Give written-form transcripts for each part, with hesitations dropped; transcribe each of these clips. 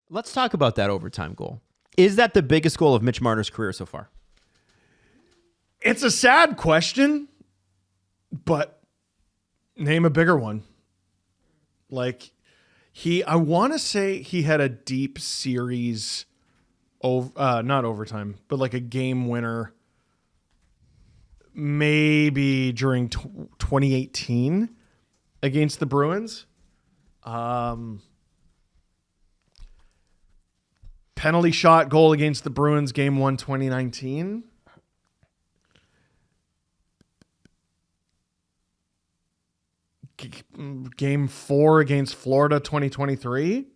Let's talk about that overtime goal. Is that the biggest goal of Mitch Marner's career so far? It's a sad question, but name a bigger one. Like I want to say he had a deep series, not overtime, but like a game winner, maybe during 2018 against the Bruins. Penalty shot goal against the Bruins, Game 1, 2019. Game 4 against Florida, 2023.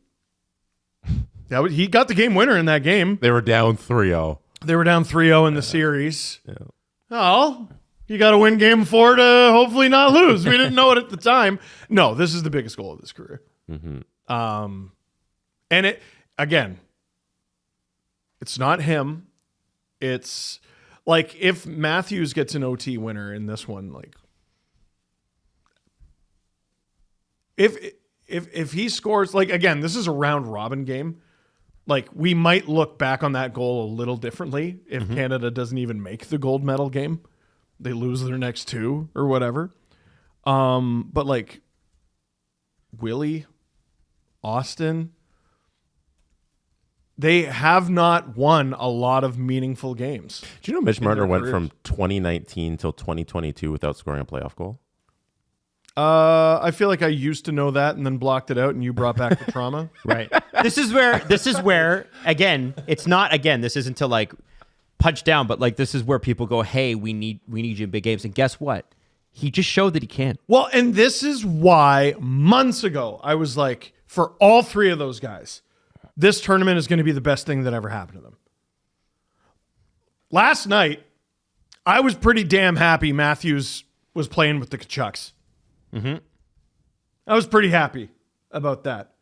He got the game winner in that game. They were down 3-0. They were down 3-0 in the series. Yeah. Oh, you got to win Game 4 to hopefully not lose. We didn't know it at the time. No, this is the biggest goal of his career. Mm-hmm. And it, again, it's not him. It's like if Matthews gets an OT winner in this one, like if he scores, like again, this is a round robin game. Like we might look back on that goal a little differently if Canada doesn't even make the gold medal game. They lose their next two or whatever. But like Willie, Austin, they have not won a lot of meaningful games. Do you know Mitch Marner went from 2019 till 2022 without scoring a playoff goal? I feel like I used to know that and then blocked it out, and you brought back the trauma. Right. This is where again, it's not this isn't to like punch down, but like this is where people go, hey, we need you in big games. And guess what? He just showed that he can. Well, and this is why months ago I was like, for all three of those guys, this tournament is going to be the best thing that ever happened to them. Last night, I was pretty damn happy Matthews was playing with the Kachucks. Mm-hmm. I was pretty happy about that.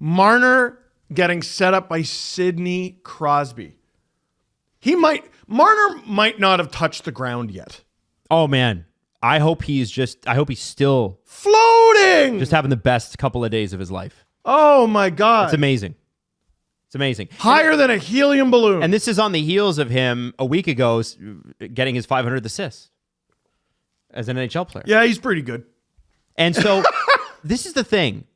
Marner getting set up by Sidney Crosby. Marner might not have touched the ground yet. Oh man. I hope he's still floating, just having the best couple of days of his life. Oh my God. It's amazing. It's amazing. Higher than a helium balloon. And this is on the heels of him a week ago getting his 500th assist as an NHL player. Yeah, he's pretty good. And so this is the thing.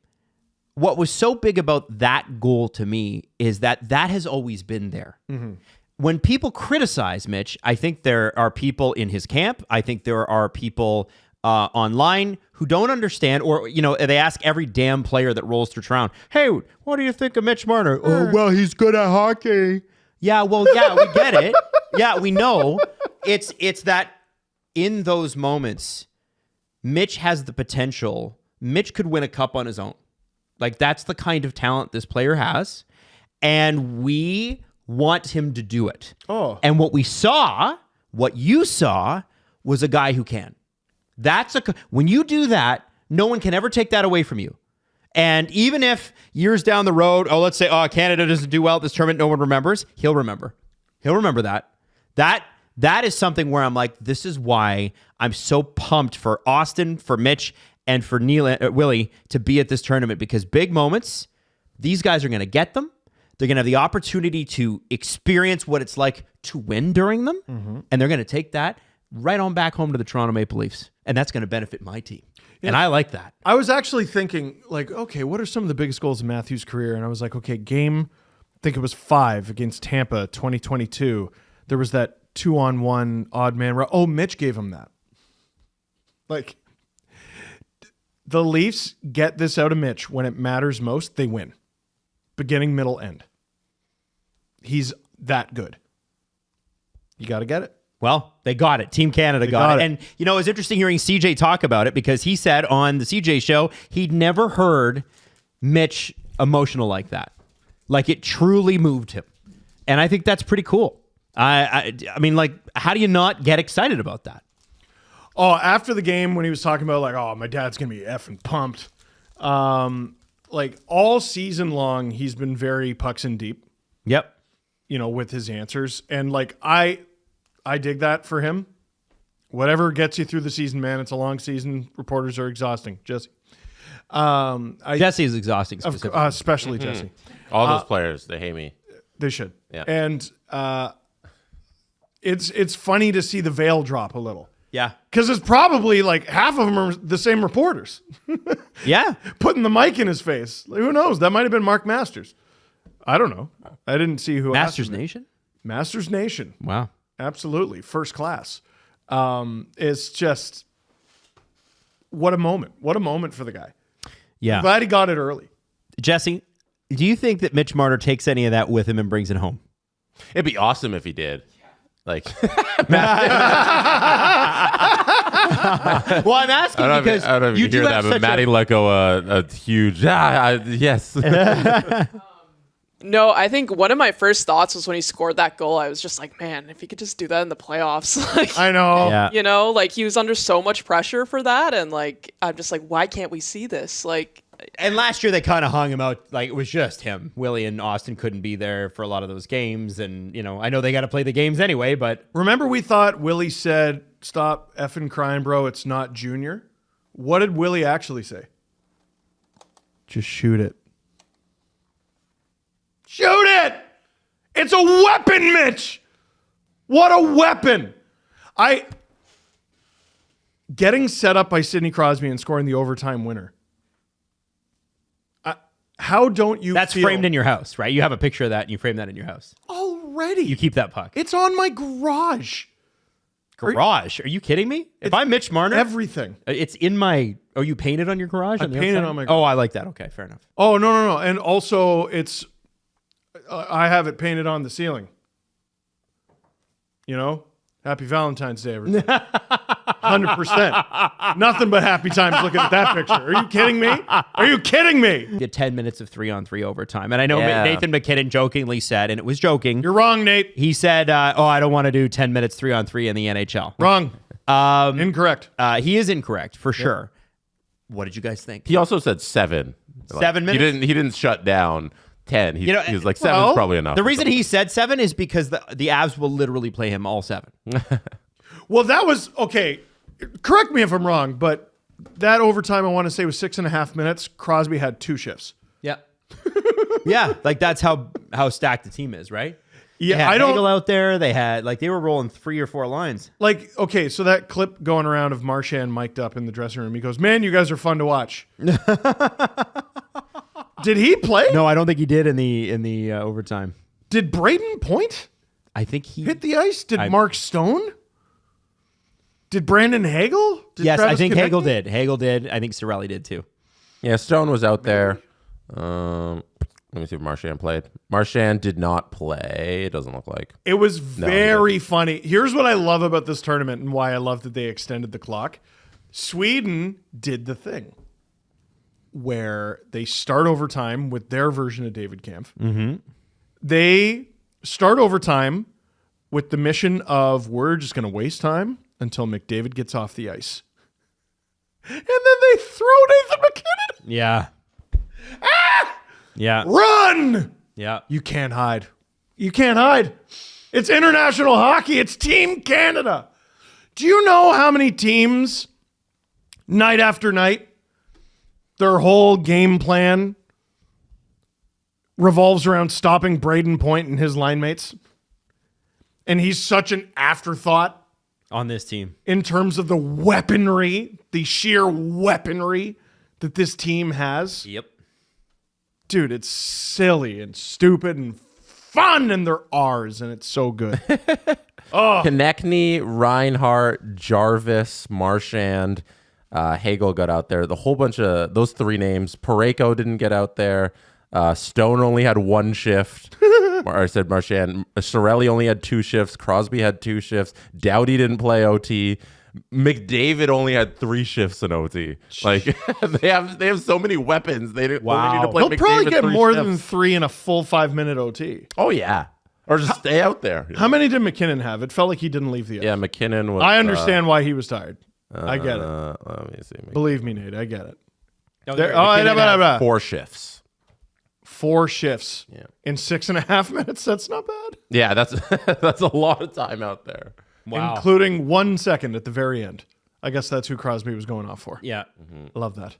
What was so big about that goal to me is that has always been there. Mm-hmm. When people criticize Mitch, I think there are people in his camp. I think there are people online who don't understand, or, they ask every damn player that rolls through town, hey, what do you think of Mitch Marner? Oh, well, he's good at hockey. Yeah, well, yeah, we get it. Yeah, we know. It's that in those moments, Mitch has the potential. Mitch could win a cup on his own. Like, that's the kind of talent this player has. And we want him to do it. Oh. And what you saw, was a guy who can. When you do that, no one can ever take that away from you. And even if years down the road, let's say, Canada doesn't do well at this tournament, no one remembers, he'll remember. He'll remember that. That is something where I'm like, this is why I'm so pumped for Austin, for Mitch, and for Willie to be at this tournament, because big moments, these guys are going to get them. They're going to have the opportunity to experience what it's like to win during them. Mm-hmm. And they're going to take that right on back home to the Toronto Maple Leafs. And that's going to benefit my team. Yeah. And I like that. I was actually thinking, like, okay, what are some of the biggest goals in Matthews' career? And I was like, okay, I think it was 5 against Tampa, 2022. There was that 2-on-1 odd man. Oh, Mitch gave him that. Like, the Leafs get this out of Mitch when it matters most, they win. Beginning, middle, end. He's that good. You got to get it. Well, they got it. Team Canada got it. And, it was interesting hearing CJ talk about it, because he said on the CJ show he'd never heard Mitch emotional like that. Like, it truly moved him. And I think that's pretty cool. I mean, like, how do you not get excited about that? Oh, after the game when he was talking about, like, oh, my dad's going to be effing pumped. Like, all season long, he's been very pucks in deep. Yep. With his answers. And, like, I dig that for him. Whatever gets you through the season, man. It's a long season. Reporters are exhausting. Jesse. Jesse is exhausting specifically. Especially Jesse. All those players, they hate me. They should. Yeah. And it's funny to see the veil drop a little. Yeah. Because it's probably like half of them are the same reporters. Yeah. Putting the mic in his face. Like, who knows? That might have been Mark Masters. I don't know. I didn't see who. Masters Nation? Masters Nation. Wow. Absolutely. First class. It's just, what a moment. What a moment for the guy. Yeah. Glad he got it early. Jesse, do you think that Mitch Marner takes any of that with him and brings it home? It'd be awesome if he did. Like, Well, I'm asking because I don't know if you do hear have that, but such Matty let go a huge, yes. No, I think one of my first thoughts was when he scored that goal. I was just like, man, if he could just do that in the playoffs, like, I know. Yeah. you know, like he was under so much pressure for that, and like I'm just like, why can't we see this? Like, And last year they kind of hung him out like it was just him. Willie and Austin couldn't be there for a lot of those games, and I know they got to play the games anyway. But Remember we thought Willie said, "Stop effing crying, bro. It's not Junior." What did Willie actually say? Just shoot it. Shoot it! It's a weapon, Mitch! What a weapon! Getting set up by Sidney Crosby and scoring the overtime winner. How don't you that's feel framed in your house, right? You have a picture of that and you frame that in your house. already? You keep that puck. It's on my garage. Garage? Are you kidding me? If I'm Mitch Marner, Everything. it's in my. Oh, you painted on your garage? I on the painted outside? on my Oh, I like that. Okay, fair enough. Oh, no. And also, it's, I have it painted on the ceiling. Happy Valentine's Day, everybody. 100%. Nothing but happy times looking at that picture. Are you kidding me? Are you kidding me? Did 10 minutes of 3-on-3 overtime. And I know Yeah. Nathan McKinnon jokingly said, and it was joking, You're wrong, Nate. he said, I don't want to do 10 minutes 3-on-3 in the NHL. Wrong. Incorrect. He is incorrect, for sure. What did you guys think? He also said 7. 7 minutes? He didn't shut down 10. He was like, 7's well, probably enough. The reason he said 7 is because the Avs will literally play him all 7. Well, that was, okay, correct me if I'm wrong, but that overtime, I want to say, was 6.5 minutes. Crosby had 2 shifts. Yeah. Yeah, like that's how stacked the team is, right? Yeah, They had I don't... Dangle out there. They were rolling 3 or 4 lines. Like, okay, so that clip going around of Marchand mic'd up in the dressing room, he goes, "Man, you guys are fun to watch." Did he play? No, I don't think he did in the overtime. Did Braden point? I think he Hit the ice? Did Mark Stone? Did Brandon Hagel? Did Yes, Travis I think Konecny? Hagel did. Hagel did. I think Cirelli did too. Yeah, Stone was out there. Let me see if Marchand played. Marchand did not play. It doesn't look like. It was very funny. Here's what I love about this tournament and why I love that they extended the clock. Sweden did the thing where they start overtime with their version of David Kampf. Mm-hmm. They start overtime with the mission of we're just going to waste time until McDavid gets off the ice. And then they throw Nathan McKinnon. Yeah. Yeah. Run! Yeah. You can't hide. You can't hide. It's international hockey. It's Team Canada. Do you know how many teams, night after night, their whole game plan revolves around stopping Braden Point and his line mates? And he's such an afterthought On this team. in terms of the weaponry, the sheer weaponry that this team has. Yep. Dude, it's silly and stupid and fun, and they're ours, and it's so good. Konechny, Reinhart, Jarvis, Marchand, Hagel got out there. The whole bunch of those 3 names. Parayko didn't get out there. Stone only had 1 shift. I said Marchand. Cirelli only had 2 shifts. Crosby had 2 shifts. Doughty didn't play OT. McDavid only had 3 shifts in OT. Like they have so many weapons. They didn't only need to play He'll McDavid probably get 3 more shifts. than 3 in a full 5-minute OT. Oh yeah, or just stay out there. How many did McKinnon have? It felt like he didn't leave the ice. Yeah, McKinnon was. I understand why he was tired. I get it. Let me see. Believe me, Nate, I get it. No, There- McKinnon had- blah. 4 shifts. 4 shifts Yeah. in 6.5 minutes. That's not bad. Yeah, that's that's a lot of time out there. Wow. Including 1 second at the very end. I guess that's who Crosby was going off for. Yeah. I love that.